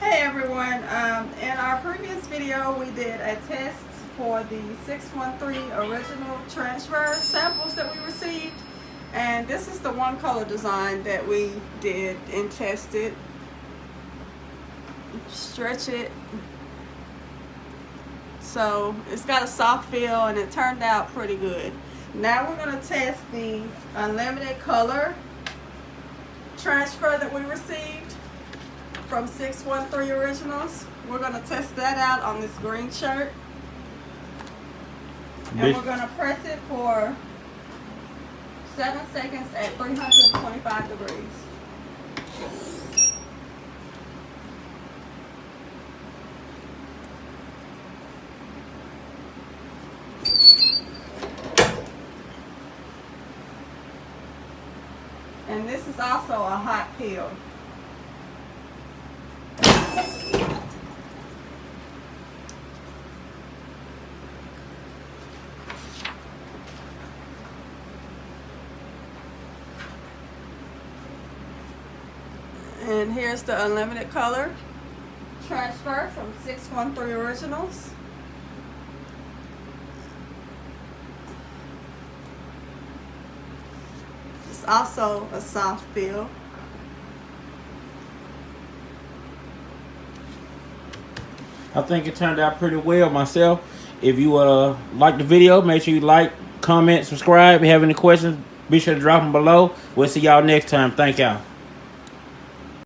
Hey everyone, in our previous video we did a test for the 613 original transfer samples that we received, and this is the one color design that we did and tested. Stretch it so it's got a soft feel and it turned out pretty good. Now we're going to test the unlimited color transfer that we received from 613 Originals. We're going to test that out on this green shirt. And we're going to press it for 7 seconds at 325 degrees. And this is also a hot peel. And here's the unlimited color transfer from 613 Originals. It's also a soft feel. I think it turned out pretty well myself. If you like the video, make sure you like, comment, subscribe. If you have any questions, be sure to drop them below. We'll see y'all next time. Thank y'all.